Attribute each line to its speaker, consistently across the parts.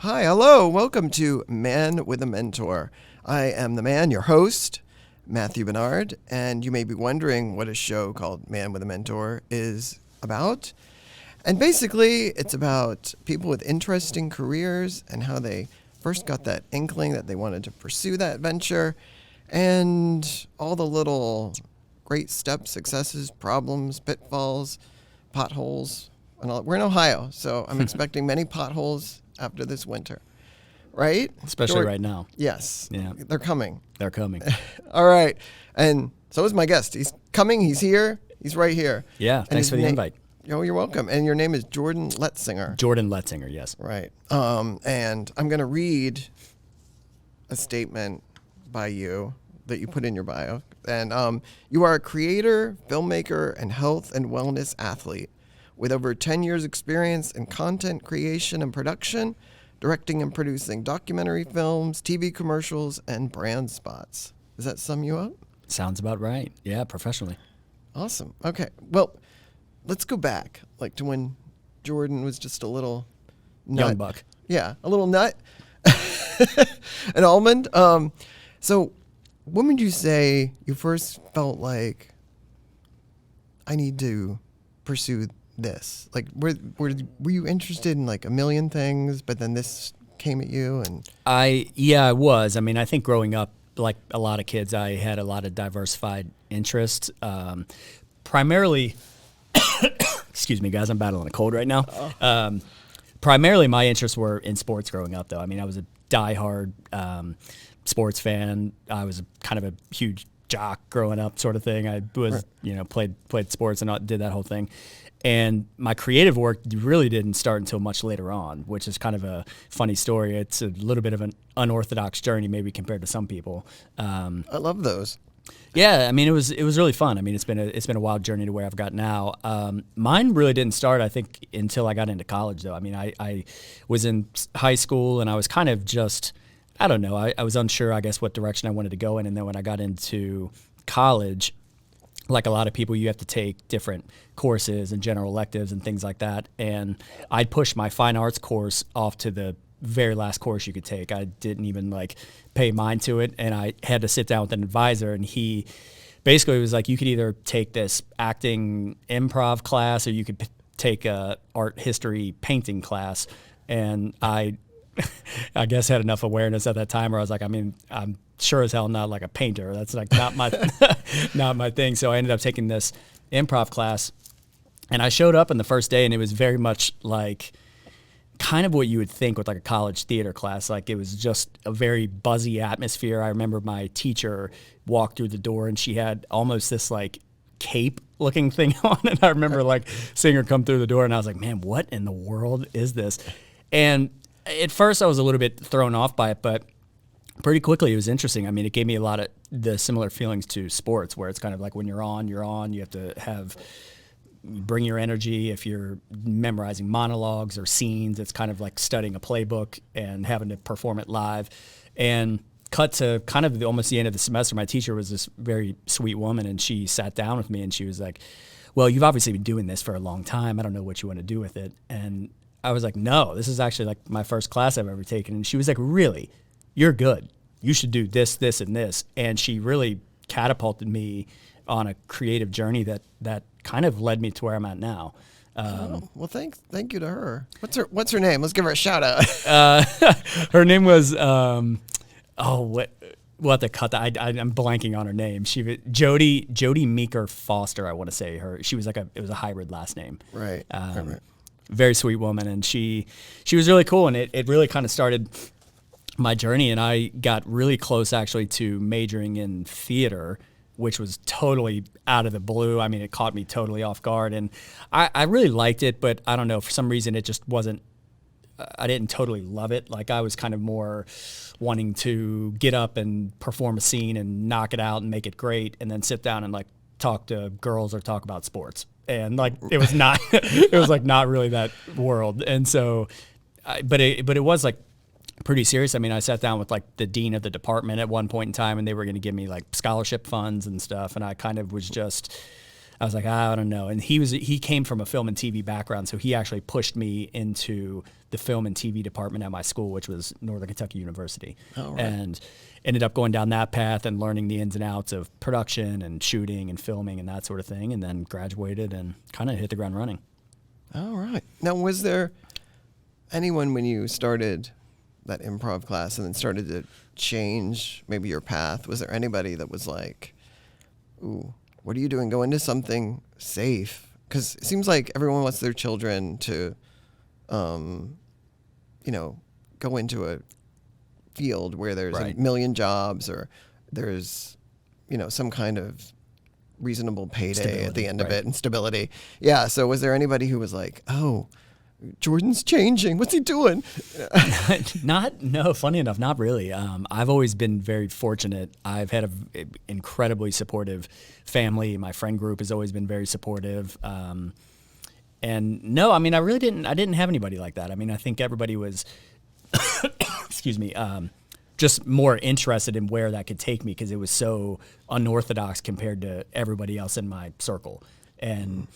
Speaker 1: Hi, hello, welcome to Man with a Mentor. I am the man, your host, Matthew Barnard, and you may be wondering what a show called Man with a Mentor is about. And basically, it's about people with interesting careers and how they first got that inkling that they wanted to pursue that venture, and all the little great steps, successes, problems, pitfalls, potholes. And all. We're in Ohio, so I'm expecting many potholes after this winter, right?
Speaker 2: Especially right now.
Speaker 1: Yes.
Speaker 2: Yeah.
Speaker 1: They're coming.
Speaker 2: They're coming.
Speaker 1: All right. And so is my guest. He's coming. He's here. He's right here.
Speaker 2: Yeah.
Speaker 1: And
Speaker 2: Thanks for the invite.
Speaker 1: Oh, you're welcome. And your name is Jordan Letsinger.
Speaker 2: Jordan Letsinger, yes.
Speaker 1: Right. And I'm going to read a statement by you that you put in your bio. And you are a creator, filmmaker, and health and wellness athlete with over 10 years experience in content creation and production, directing and producing documentary films, TV commercials, and brand spots. Does that sum you up?
Speaker 2: Sounds about right. Yeah, professionally.
Speaker 1: Awesome. Okay. Well, let's go back, like to when Jordan was just a little nut.
Speaker 2: Young buck.
Speaker 1: Yeah, a little nut. An almond. So when would you say you first felt like I need to pursue this? Like, were you interested in like a million things, but then this came at you? And
Speaker 2: I was. I mean, I think growing up, like a lot of kids, I had a lot of diversified interests. Primarily, excuse me, guys, I'm battling a cold right now. Primarily, my interests were in sports growing up, though. I mean, I was a diehard sports fan. I was kind of a huge jock growing up, sort of thing. I was, played sports and did that whole thing. And my creative work really didn't start until much later on, which is kind of a funny story. It's a little bit of an unorthodox journey, maybe compared to some people.
Speaker 1: I love those.
Speaker 2: Yeah, I mean, it was really fun. I mean, it's been a wild journey to where I've got now. Mine really didn't start, I think, until I got into college, though. I mean, I was in high school and I was kind of just, I don't know, I was unsure, I guess, what direction I wanted to go in. And then when I got into college, like a lot of people, you have to take different courses and general electives and things like that. And I'd push my fine arts course off to the very last course you could take. I didn't even pay mind to it. And I had to sit down with an advisor, and he basically was like, you could either take this acting improv class or you could take a art history painting class. And I guess had enough awareness at that time where I was like, I mean, I'm sure as hell not like a painter. That's like not my not my thing. So I ended up taking this improv class, and I showed up on the first day, and it was very much like kind of what you would think with like a college theater class. Like, it was just a very buzzy atmosphere. I remember my teacher walked through the door, and she had almost this like cape looking thing on, and I remember seeing her come through the door, and I was like, man, what in the world is this? And at first I was a little bit thrown off by it, but pretty quickly it was interesting. I mean, it gave me a lot of the similar feelings to sports, where it's kind of like when you're on, you have to bring your energy. If you're memorizing monologues or scenes, it's kind of like studying a playbook and having to perform it live. And cut to kind of almost the end of the semester, my teacher was this very sweet woman, and she sat down with me and she was like, well, you've obviously been doing this for a long time. I don't know what you want to do with it. And I was like, no, this is actually like my first class I've ever taken. And she was like, really? You're good. You should do this, this, and this. And she really catapulted me on a creative journey that kind of led me to where I'm at now.
Speaker 1: Well, thank you to her. What's her name? Let's give her a shout out.
Speaker 2: Her name was we'll have to cut that. I'm blanking on her name. Jody Meeker Foster, I want to say her. She was it was a hybrid last name.
Speaker 1: Right. Right.
Speaker 2: Very sweet woman, and she was really cool, and it really kind of started my journey, and I got really close actually to majoring in theater, which was totally out of the blue. I mean, it caught me totally off guard, and I really liked it, but I don't know, for some reason it just wasn't, I didn't totally love it. Like, I was kind of more wanting to get up and perform a scene and knock it out and make it great, and then sit down and talk to girls or talk about sports. And it was not, it was not really that world. And so, but it was pretty serious. I mean, I sat down with the dean of the department at one point in time, and they were going to give me scholarship funds and stuff. And I kind of was just, I was like, I don't know. And he came from a film and TV background, so he actually pushed me into the film and TV department at my school, which was Northern Kentucky University.
Speaker 1: Oh, right.
Speaker 2: And ended up going down that path and learning the ins and outs of production and shooting and filming and that sort of thing, and then graduated and kind of hit the ground running.
Speaker 1: All right. Now, was there anyone when you started that improv class and then started to change maybe your path? Was there anybody that was like, ooh, what are you doing? Go into something safe. Because it seems like everyone wants their children to, go into a field where there's
Speaker 2: Right.
Speaker 1: a million jobs or there's, some kind of reasonable payday at the
Speaker 2: Stability,
Speaker 1: end of
Speaker 2: right.
Speaker 1: it and stability. Yeah. So was there anybody who was like, oh, Jordan's changing. What's he doing?
Speaker 2: Funny enough, not really. I've always been very fortunate. I've had an incredibly supportive family. My friend group has always been very supportive. And no, I mean, I didn't have anybody like that. I mean, I think everybody was, excuse me, just more interested in where that could take me because it was so unorthodox compared to everybody else in my circle. And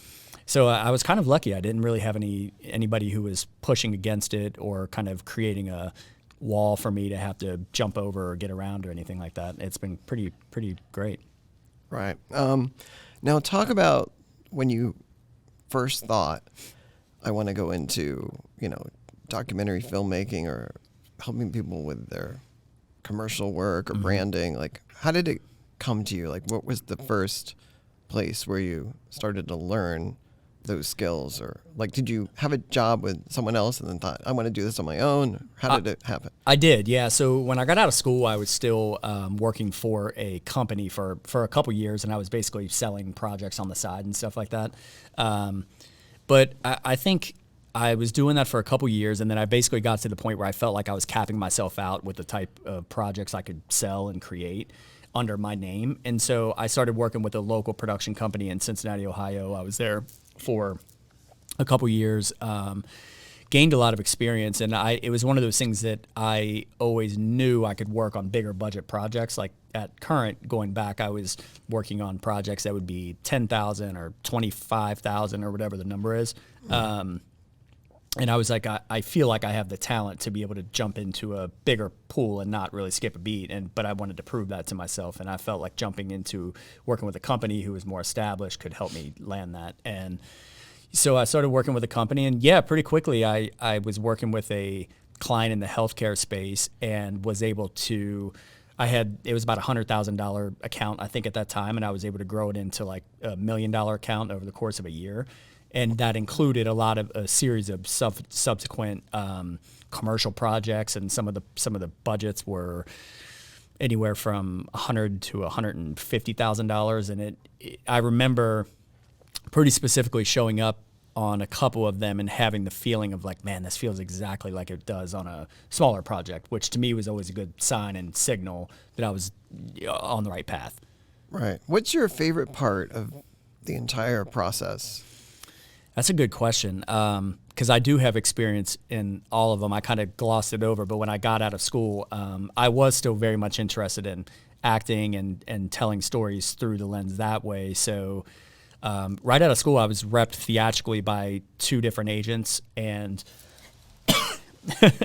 Speaker 2: so I was kind of lucky. I didn't really have anybody who was pushing against it or kind of creating a wall for me to have to jump over or get around or anything like that. It's been pretty great.
Speaker 1: Right. Now talk about when you first thought, I want to go into, documentary filmmaking or helping people with their commercial work or branding. Like, how did it come to you? Like, what was the first place where you started to learn those skills? Or like, did you have a job with someone else and then thought, I want to do this on my own? How did it happen?
Speaker 2: I did, yeah. So when I got out of school, I was still working for a company for a couple years, and I was basically selling projects on the side and stuff like that. But I think I was doing that for a couple years, and then I basically got to the point where I felt like I was capping myself out with the type of projects I could sell and create under my name. And so I started working with a local production company in Cincinnati, Ohio. I was there for a couple years, gained a lot of experience, and it was one of those things that I always knew I could work on bigger budget projects. Like at Current, going back, I was working on projects that would be $10,000 or $25,000 or whatever the number is. And I was like, I feel like I have the talent to be able to jump into a bigger pool and not really skip a beat. But I wanted to prove that to myself. And I felt like jumping into working with a company who was more established could help me land that. And so I started working with a company. And yeah, pretty quickly, I was working with a client in the healthcare space and was able to, it was about a $100,000 account, I think, at that time. And I was able to grow it into like $1 million account over the course of a year. And that included a series of subsequent commercial projects, and some of the budgets were anywhere from $100,000 to $150,000. And I remember pretty specifically showing up on a couple of them and having the feeling of like, man, this feels exactly like it does on a smaller project, which to me was always a good sign and signal that I was on the right path.
Speaker 1: Right. What's your favorite part of the entire process?
Speaker 2: That's a good question, because I do have experience in all of them. I kind of glossed it over, but when I got out of school, I was still very much interested in acting and telling stories through the lens that way. So right out of school, I was repped theatrically by 2 different agents, and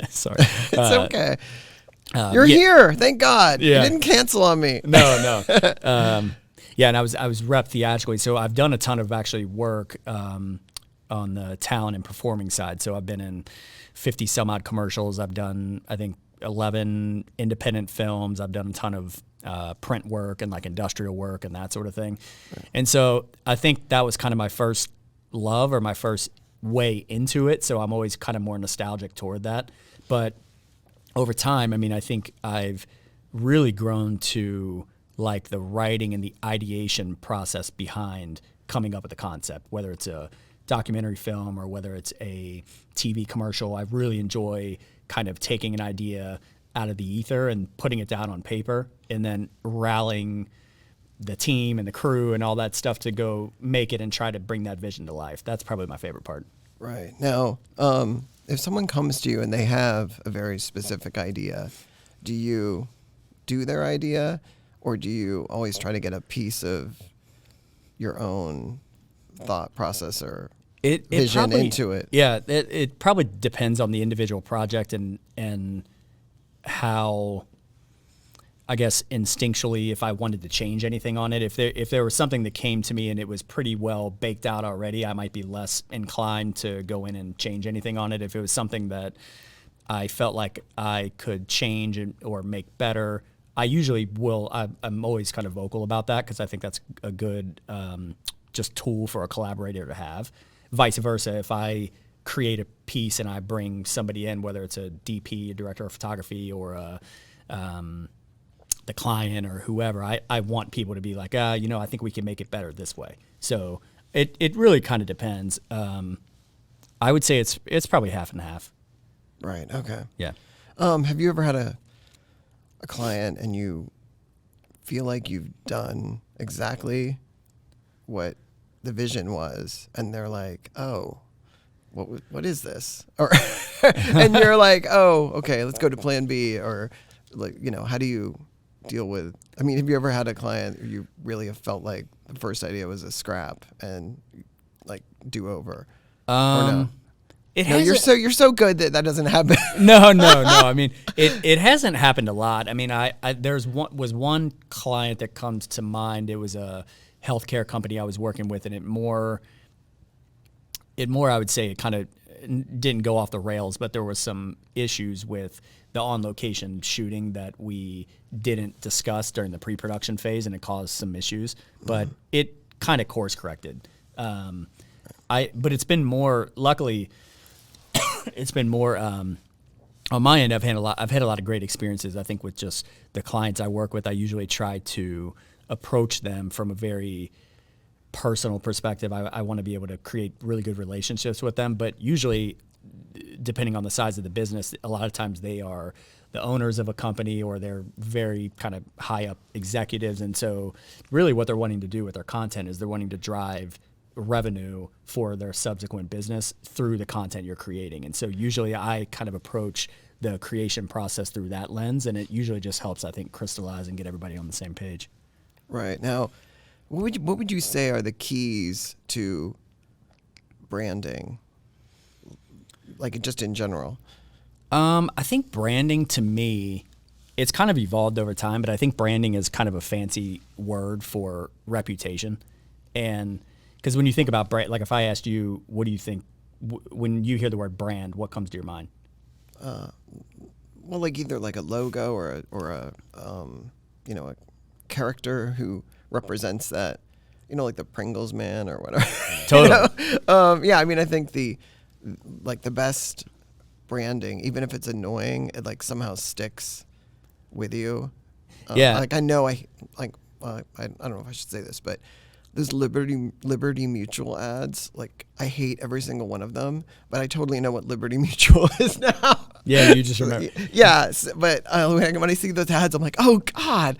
Speaker 2: sorry.
Speaker 1: It's okay. You're here. Thank God.
Speaker 2: Yeah.
Speaker 1: You didn't cancel on me.
Speaker 2: No. Yeah, and I was repped theatrically. So I've done a ton of actually work on the talent and performing side. So I've been in 50 some odd commercials. I've done, I think, 11 independent films. I've done a ton of print work and like industrial work and that sort of thing. Right. And so I think that was kind of my first love or my first way into it. So I'm always kind of more nostalgic toward that. But over time, I mean, I think I've really grown to like the writing and the ideation process behind coming up with a concept, whether it's a documentary film or whether it's a TV commercial. I really enjoy kind of taking an idea out of the ether and putting it down on paper and then rallying the team and the crew and all that stuff to go make it and try to bring that vision to life. That's probably my favorite part.
Speaker 1: Right. Now, if someone comes to you and they have a very specific idea, do you do their idea, or do you always try to get a piece of your own thought process or
Speaker 2: it
Speaker 1: vision
Speaker 2: probably,
Speaker 1: into it?
Speaker 2: Yeah, it probably depends on the individual project and how, I guess, instinctually, if I wanted to change anything on it. If there was something that came to me and it was pretty well baked out already, I might be less inclined to go in and change anything on it. If it was something that I felt like I could change or make better, I usually will. I'm always kind of vocal about that because I think that's a good just tool for a collaborator to have. Vice versa, if I create a piece and I bring somebody in, whether it's a DP, a director of photography, or the client or whoever, I want people to be like, I think we can make it better this way. So it really kind of depends. I would say it's probably half and half.
Speaker 1: Right. Okay.
Speaker 2: Yeah.
Speaker 1: Have you ever had a client and you feel like you've done exactly what the vision was, and they're like, "Oh, what is this?" Or and you're like, "Oh, okay, let's go to plan B," or like, how do you deal with? I mean, have you ever had a client where you really have felt like the first idea was a scrap and like do over? Or no? You're so good that doesn't happen.
Speaker 2: No. I mean, it hasn't happened a lot. I mean, there's one client that comes to mind. It was a healthcare company I was working with, and it more I would say it kind of didn't go off the rails, but there was some issues with the on-location shooting that we didn't discuss during the pre-production phase, and it caused some issues. But it kind of course corrected. But it's been more, luckily. It's been more on my end. I've had a lot of great experiences. I think with just the clients I work with, I usually try to approach them from a very personal perspective. I want to be able to create really good relationships with them. But usually, depending on the size of the business, a lot of times they are the owners of a company or they're very kind of high up executives. And so, really, what they're wanting to do with their content is they're wanting to drive revenue for their subsequent business through the content you're creating. And so usually I kind of approach the creation process through that lens, and it usually just helps, I think, crystallize and get everybody on the same page.
Speaker 1: Right. Now, what would you say are the keys to branding, like just in general?
Speaker 2: I think branding, to me, it's kind of evolved over time, but I think branding is kind of a fancy word for reputation. And because when you think about brand, like if I asked you, what do you think when you hear the word brand? What comes to your mind?
Speaker 1: Well, like either like a logo or a a character who represents that, like the Pringles man or whatever.
Speaker 2: Totally.
Speaker 1: Yeah, I mean, I think the best branding, even if it's annoying, it like somehow sticks with you.
Speaker 2: Yeah.
Speaker 1: Like I know I don't know if I should say this, but those Liberty Mutual ads, like I hate every single one of them, but I totally know what Liberty Mutual is now.
Speaker 2: Yeah, you just remember.
Speaker 1: Yes, but when I see those ads, I'm like, oh God.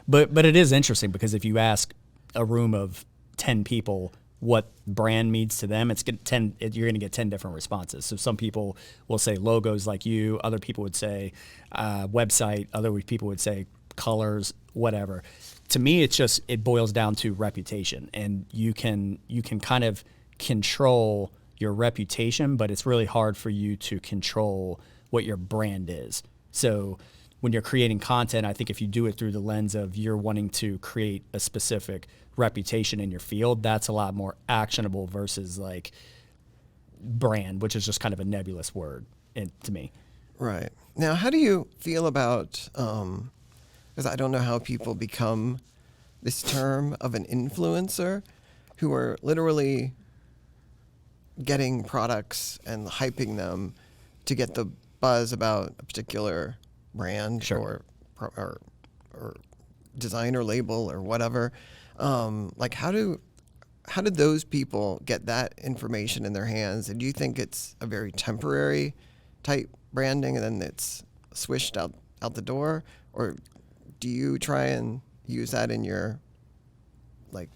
Speaker 2: But it is interesting because if you ask a room of 10 people what brand means to them, you're going to get 10 different responses. So some people will say logos like you, other people would say website, other people would say colors, whatever. To me, it boils down to reputation, and you can kind of control your reputation, but it's really hard for you to control what your brand is. So when you're creating content, I think if you do it through the lens of you're wanting to create a specific reputation in your field, that's a lot more actionable versus like brand, which is just kind of a nebulous word to me.
Speaker 1: Right. Now, how do you feel about, because I don't know how people become this term of an influencer, who are literally getting products and hyping them to get the buzz about a particular brand.
Speaker 2: Sure.
Speaker 1: or design or label or whatever. Like how do those people get that information in their hands? And do you think it's a very temporary type branding and then it's swished out the door? Or do you try and use that in your like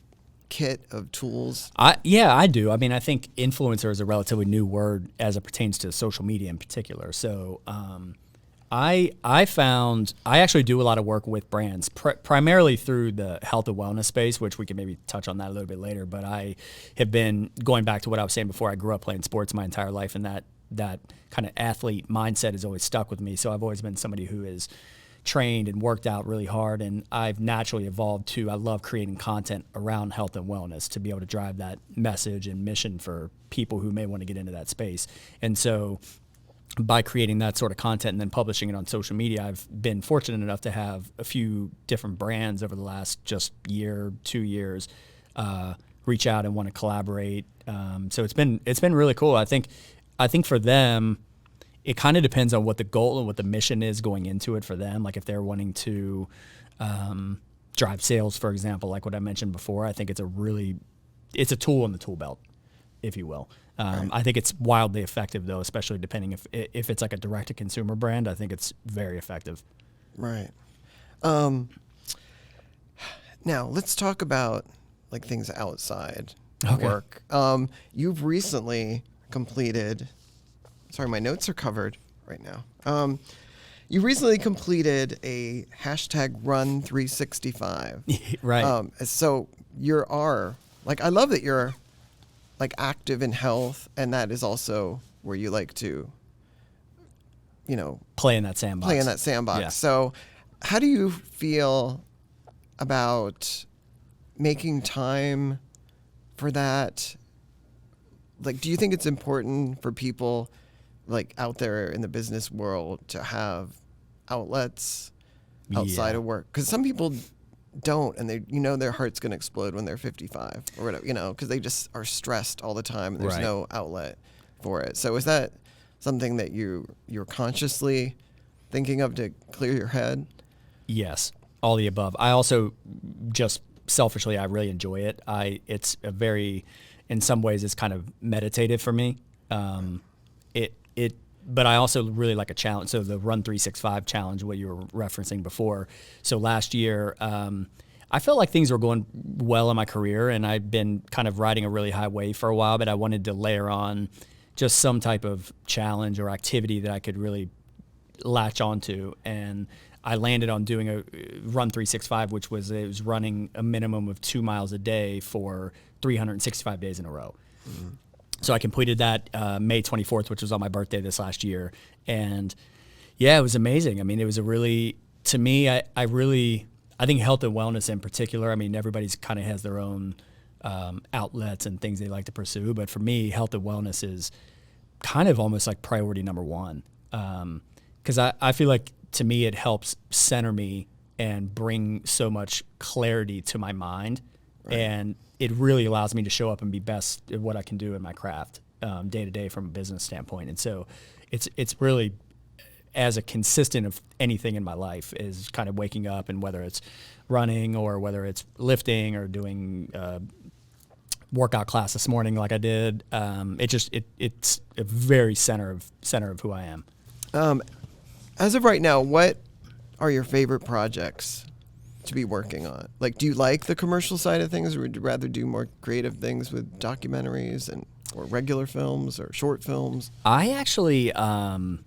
Speaker 1: kit of tools?
Speaker 2: Yeah, I do. I mean, I think influencer is a relatively new word as it pertains to social media in particular. So I found I actually do a lot of work with brands, primarily through the health and wellness space, which we can maybe touch on that a little bit later. But I have been going back to what I was saying before. I grew up playing sports my entire life, and that kind of athlete mindset has always stuck with me. So I've always been somebody who is trained and worked out really hard, and I've naturally evolved to I love creating content around health and wellness to be able to drive that message and mission for people who may want to get into that space. And so by creating that sort of content and then publishing it on social media, I've been fortunate enough to have a few different brands over the last just year, 2 years, reach out and want to collaborate. So it's been really cool. I think for them, it kind of depends on what the goal and what the mission is going into it for them. Like if they're wanting to drive sales, for example, like what I mentioned before, I think it's a tool in the tool belt, if you will. Right. I think it's wildly effective, though, especially depending if it's like a direct-to-consumer brand. I think it's very effective.
Speaker 1: Right. Now, let's talk about like things outside work. You've recently completed – sorry, my notes are covered right now. You recently completed a #Run 365.
Speaker 2: Right.
Speaker 1: So I love that you're – like active in health, and that is also where you like to,
Speaker 2: play in that sandbox.
Speaker 1: Yeah. So how do you feel about making time for that? Like, do you think it's important for people like out there in the business world to have outlets outside of work? Because some people don't, and they their heart's going to explode when they're 55 or whatever, because they just are stressed all the time and there's no outlet for it. So is that something that you're consciously thinking of to clear your head?
Speaker 2: Yes, all the above. I also just selfishly, I really enjoy it. It's a very, in some ways, it's kind of meditative for me. But I also really like a challenge. So the Run 365 challenge, what you were referencing before. So last year, I felt like things were going well in my career, and I'd been kind of riding a really high wave for a while, but I wanted to layer on just some type of challenge or activity that I could really latch onto. And I landed on doing a Run 365, which was running a minimum of 2 miles a day for 365 days in a row. Mm-hmm. So I completed that May 24th, which was on my birthday this last year. And yeah, it was amazing. I mean, it was to me, I think health and wellness in particular, I mean, everybody's kind of has their own outlets and things they like to pursue. But for me, health and wellness is kind of almost like priority number one. Because I feel like to me, it helps center me and bring so much clarity to my mind. Right. And it really allows me to show up and be best at what I can do in my craft day to day from a business standpoint. And so it's really as a consistent of anything in my life is kind of waking up, and whether it's running or whether it's lifting or doing workout class this morning like I did, it's a very center of who I am.
Speaker 1: As of right now, what are your favorite projects to be working on? Like, do you like the commercial side of things, or would you rather do more creative things with documentaries or regular films or short films?
Speaker 2: I actually, I'm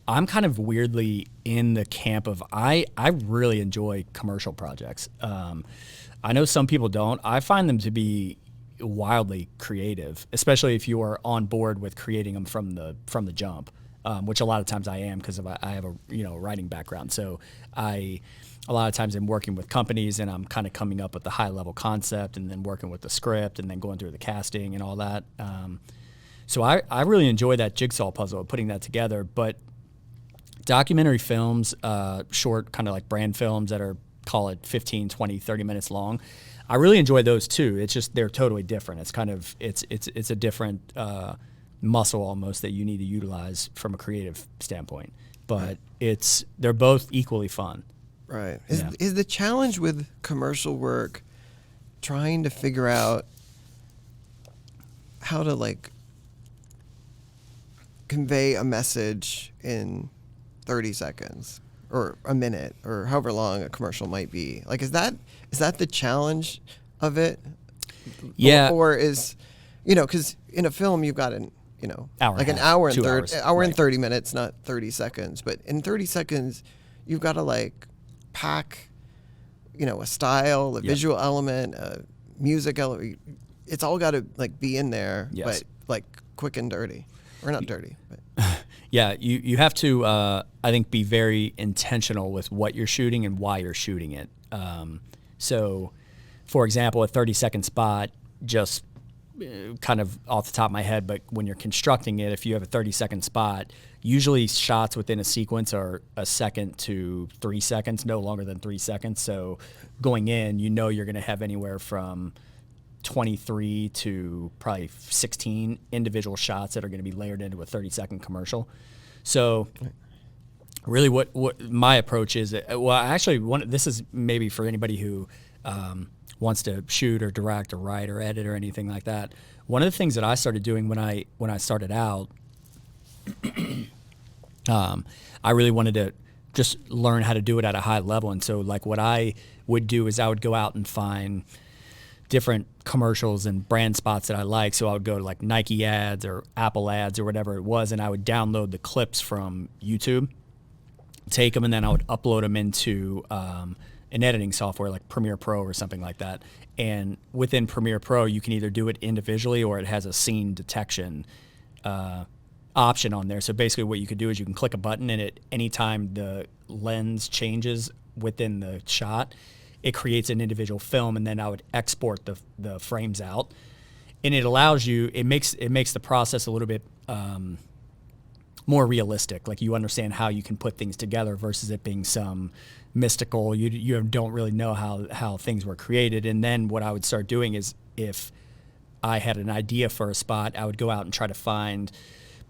Speaker 2: kind of weirdly in the camp of I really enjoy commercial projects. I know some people don't. I find them to be wildly creative, especially if you are on board with creating them from the jump, which a lot of times I am because I have a writing background. So a lot of times I'm working with companies and I'm kind of coming up with the high level concept and then working with the script and then going through the casting and all that. So I really enjoy that jigsaw puzzle of putting that together. But documentary films, short kind of like brand films that are, call it 15, 20, 30 minutes long, I really enjoy those too. It's just they're totally different. It's kind of it's a different muscle almost that you need to utilize from a creative standpoint. But they're both equally fun.
Speaker 1: Right. Is the challenge with commercial work trying to figure out how to like convey a message in 30 seconds or a minute or however long a commercial might be? Like, is that the challenge of it?
Speaker 2: Yeah.
Speaker 1: Or is, because in a film you've got
Speaker 2: Hour and
Speaker 1: like
Speaker 2: a
Speaker 1: an
Speaker 2: half,
Speaker 1: hour and
Speaker 2: 2
Speaker 1: 30
Speaker 2: hours.
Speaker 1: hour and
Speaker 2: Right.
Speaker 1: 30 minutes, not 30 seconds. But in 30 seconds, you've got to like pack, a style, a
Speaker 2: Yep.
Speaker 1: visual element, a music element. It's all got to like be in there,
Speaker 2: Yes.
Speaker 1: but like quick and dirty, or not dirty, but
Speaker 2: Yeah, you have to, I think, be very intentional with what you're shooting and why you're shooting it. So, for example, a 30-second spot, just kind of off the top of my head, but when you're constructing it, if you have a 30-second spot, usually shots within a sequence are a second to 3 seconds, no longer than 3 seconds. So going in, you're going to have anywhere from 23 to probably 16 individual shots that are going to be layered into a 30-second commercial. So really what my approach is, this is maybe for anybody who wants to shoot or direct or write or edit or anything like that. One of the things that I started doing when I started out, I really wanted to just learn how to do it at a high level. And so like what I would do is I would go out and find different commercials and brand spots that I like. So I would go to like Nike ads or Apple ads or whatever it was, and I would download the clips from YouTube, take them, and then I would upload them into an editing software like Premiere Pro or something like that. And within Premiere Pro, you can either do it individually or it has a scene detection option on there. So basically what you could do is you can click a button, and anytime the lens changes within the shot, it creates an individual film, and then I would export the frames out, and it allows you. It makes the process a little bit more realistic. Like you understand how you can put things together versus it being some mystical. You don't really know how things were created. And then what I would start doing is if I had an idea for a spot, I would go out and try to find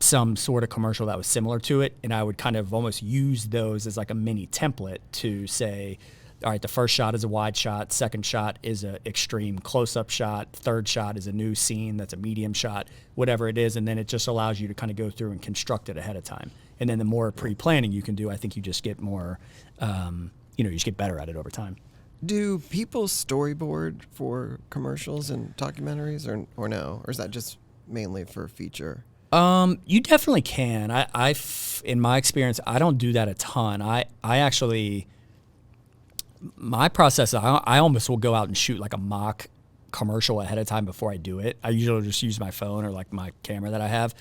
Speaker 2: some sort of commercial that was similar to it, and I would kind of almost use those as like a mini template to say, all right, the first shot is a wide shot, second shot is an extreme close-up shot, third shot is a new scene that's a medium shot, whatever it is, and then it just allows you to kind of go through and construct it ahead of time. And then the more pre-planning you can do, I think you just get more, you just get better at it over time.
Speaker 1: Do people storyboard for commercials and documentaries, or no? Or is that just mainly for feature?
Speaker 2: You definitely can. In my experience, I don't do that a ton. I actually... My process, I almost will go out and shoot like a mock commercial ahead of time before I do it. I usually just use my phone or like my camera that I have.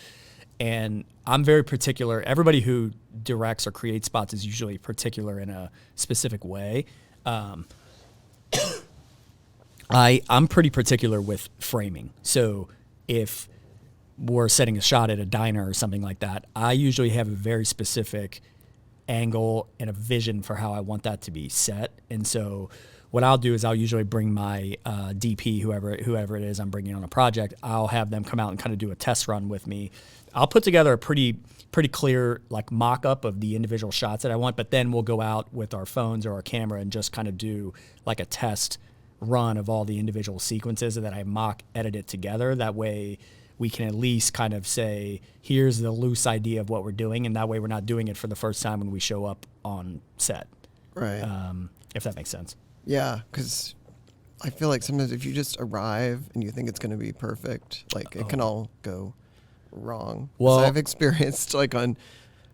Speaker 2: And I'm very particular. Everybody who directs or creates spots is usually particular in a specific way. I'm pretty particular with framing. So if we're setting a shot at a diner or something like that, I usually have a very specific angle and a vision for how I want that to be set. And so what I'll do is I'll usually bring my DP, whoever it is I'm bringing on a project, I'll have them come out and kind of do a test run with me. I'll put together a pretty clear like mock-up of the individual shots that I want, but then we'll go out with our phones or our camera and just kind of do like a test run of all the individual sequences, and then I mock edit it together. That way we can at least kind of say, here's the loose idea of what we're doing, and that way we're not doing it for the first time when we show up on set.
Speaker 1: Right.
Speaker 2: If that makes sense.
Speaker 1: Yeah, because I feel like sometimes if you just arrive and you think it's going to be perfect, like it can all go wrong.
Speaker 2: Well,
Speaker 1: I've experienced like on,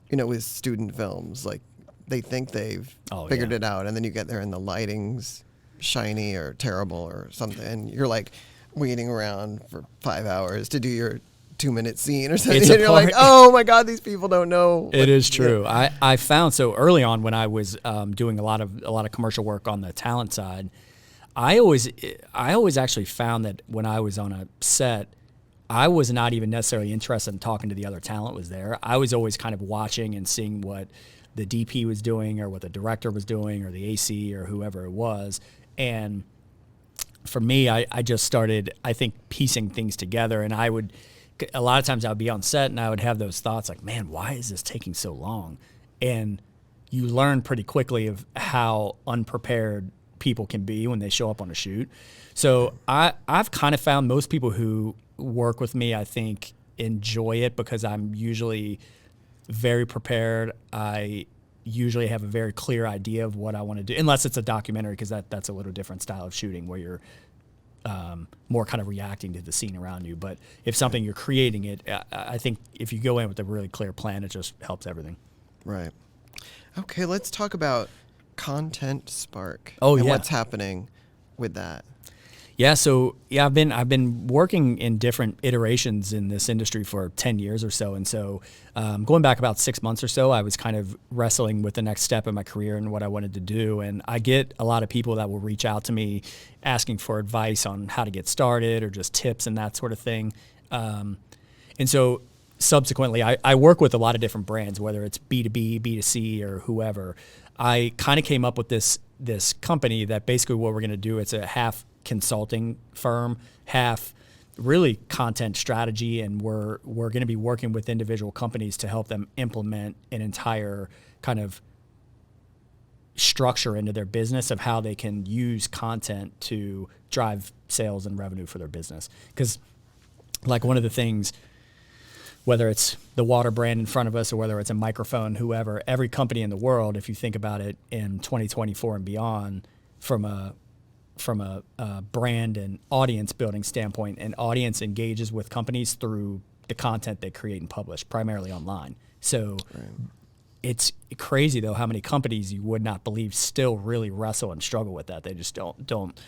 Speaker 1: with student films, like they think they've figured it out, and then you get there and the lighting's shiny or terrible or something, and you're like waiting around for 5 hours to do your 2-minute scene or something, and you're like, oh my God, these people don't know.
Speaker 2: It is true. I found so early on when I was doing a lot of commercial work on the talent side, I always actually found that when I was on a set, I was not even necessarily interested in talking to the other talent was there. I was always kind of watching and seeing what the DP was doing or what the director was doing or the AC or whoever it was. And for me, I just started, I think, piecing things together. And a lot of times I would be on set and I would have those thoughts like, man, why is this taking so long? And you learn pretty quickly of how unprepared people can be when they show up on a shoot. So I've kind of found most people who work with me, I think, enjoy it because I'm usually very prepared. I usually have a very clear idea of what I want to do, unless it's a documentary, because that's a little different style of shooting where you're more kind of reacting to the scene around you. But if something you're creating it, I think if you go in with a really clear plan, it just helps everything.
Speaker 1: Right. Okay, let's talk about Content Spark.
Speaker 2: Oh,
Speaker 1: and
Speaker 2: yeah.
Speaker 1: what's happening with that?
Speaker 2: Yeah, so I've been working in different iterations in this industry for 10 years or so, and so going back about 6 months or so, I was kind of wrestling with the next step in my career and what I wanted to do. And I get a lot of people that will reach out to me asking for advice on how to get started or just tips and that sort of thing. And so subsequently, I work with a lot of different brands, whether it's B2B, B2C, or whoever. I kind of came up with this company that basically what we're going to do, it's a half consulting firm, half really content strategy, and we're going to be working with individual companies to help them implement an entire kind of structure into their business of how they can use content to drive sales and revenue for their business. Because like one of the things, whether it's the water brand in front of us or whether it's a microphone, whoever, every company in the world, if you think about it in 2024 and beyond, from a brand and audience building standpoint, an audience engages with companies through the content they create and publish, primarily online. So it's crazy, though, how many companies you would not believe still really wrestle and struggle with that. They just don't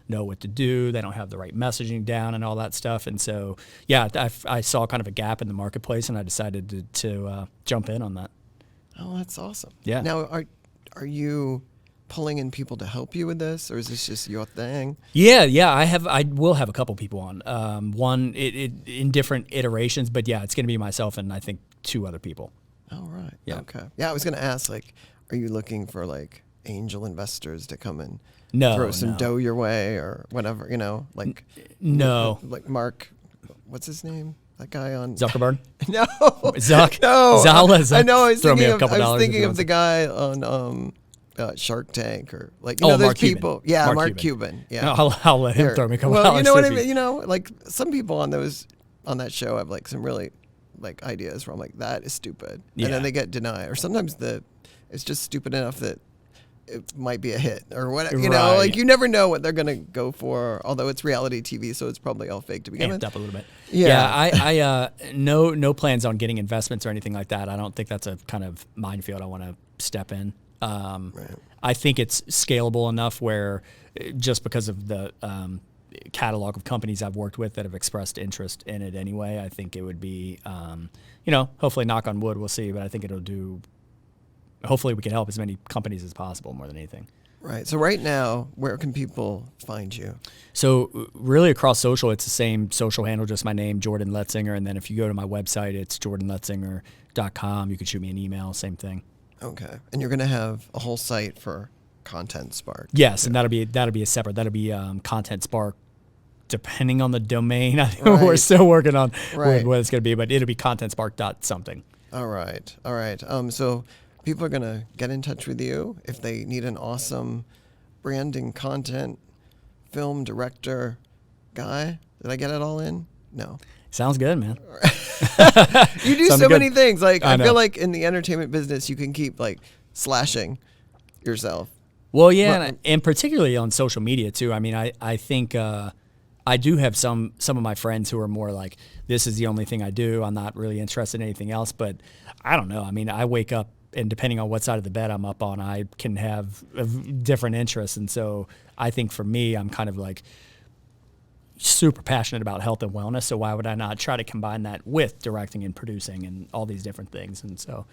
Speaker 2: know what to do. They don't have the right messaging down and all that stuff. And so, yeah, I saw kind of a gap in the marketplace, and I decided to jump in on that.
Speaker 1: Oh, that's awesome.
Speaker 2: Yeah.
Speaker 1: Now, are you pulling in people to help you with this, or is this just your thing?
Speaker 2: Yeah. I will have a couple people on. One in different iterations, but yeah, it's going to be myself and I think 2 other people.
Speaker 1: Oh, right.
Speaker 2: Yeah.
Speaker 1: Okay. Yeah, I was going to ask, like, are you looking for like angel investors to come and throw some dough your way or whatever? Like
Speaker 2: no,
Speaker 1: like Mark, what's his name? That guy on
Speaker 2: Zuckerberg.
Speaker 1: No,
Speaker 2: Zuck.
Speaker 1: no.
Speaker 2: Zala.
Speaker 1: I know. I was
Speaker 2: Throw me
Speaker 1: thinking
Speaker 2: a couple
Speaker 1: of, I was
Speaker 2: dollars
Speaker 1: thinking
Speaker 2: if you
Speaker 1: of the guy on Shark Tank, or like
Speaker 2: Oh,
Speaker 1: those
Speaker 2: Mark
Speaker 1: people.
Speaker 2: Cuban.
Speaker 1: Yeah,
Speaker 2: Mark
Speaker 1: Cuban. Yeah,
Speaker 2: No, I'll let him throw me a couple
Speaker 1: well,
Speaker 2: dollars.
Speaker 1: you know what I
Speaker 2: if he-
Speaker 1: mean. Like some people on that show have like some really like ideas where I'm like, that is stupid,
Speaker 2: Yeah.
Speaker 1: and then they get denied, or sometimes it's just stupid enough that it might be a hit or whatever.
Speaker 2: Right.
Speaker 1: Like you never know what they're gonna go for. Although it's reality TV, so it's probably all fake to begin with.
Speaker 2: Amped up a little bit.
Speaker 1: Yeah.
Speaker 2: I no plans on getting investments or anything like that. I don't think that's a kind of minefield I want to step in. I think it's scalable enough where just because of the catalog of companies I've worked with that have expressed interest in it anyway, I think it would be, hopefully knock on wood, we'll see, but I think it'll do, hopefully we can help as many companies as possible more than anything.
Speaker 1: Right. So right now, where can people find you?
Speaker 2: So really across social, it's the same social handle, just my name, Jordan Letsinger. And then if you go to my website, it's jordanletsinger.com. You can shoot me an email, same thing.
Speaker 1: Okay. And you're going to have a whole site for Content Spark.
Speaker 2: Yes, and that'll be a separate. That'll be Content Spark, depending on the domain. I think
Speaker 1: Right.
Speaker 2: we're still working on
Speaker 1: Right.
Speaker 2: what it's going to be, but it'll be contentspark.something.
Speaker 1: All right. So people are going to get in touch with you if they need an awesome branding, content, film director guy. Did I get it all in? No.
Speaker 2: Sounds good, man.
Speaker 1: You do
Speaker 2: Sounds
Speaker 1: so
Speaker 2: good.
Speaker 1: many things. Like I
Speaker 2: know.
Speaker 1: feel like in the entertainment business, you can keep like slashing yourself.
Speaker 2: Well, yeah, and particularly on social media too. I mean, I think I do have some of my friends who are more like, this is the only thing I do. I'm not really interested in anything else. But I don't know. I mean, I wake up and depending on what side of the bed I'm up on, I can have different interests. And so I think for me, I'm kind of like super passionate about health and wellness. So why would I not try to combine that with directing and producing and all these different things? And so,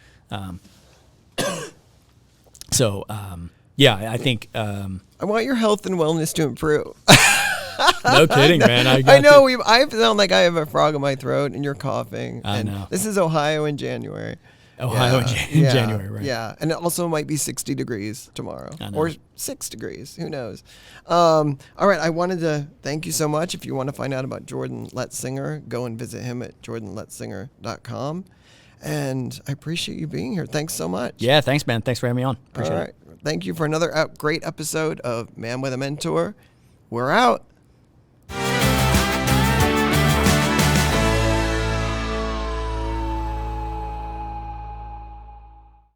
Speaker 2: yeah, I think.
Speaker 1: I want your health and wellness to improve.
Speaker 2: No kidding, man.
Speaker 1: I know. I sound like I have a frog in my throat, and you're coughing.
Speaker 2: I
Speaker 1: and
Speaker 2: know.
Speaker 1: This is Ohio in January.
Speaker 2: Ohio in January, right?
Speaker 1: Yeah, and it also might be 60 degrees tomorrow,
Speaker 2: I know.
Speaker 1: or 6 degrees. Who knows? All right, I wanted to thank you so much. If you want to find out about Jordan Letsinger, go and visit him at jordanletsinger.com. And I appreciate you being here. Thanks so much.
Speaker 2: Yeah, thanks, man. Thanks for having me on. Appreciate
Speaker 1: All right. Thank you for another great episode of Man with a Mentor. We're out.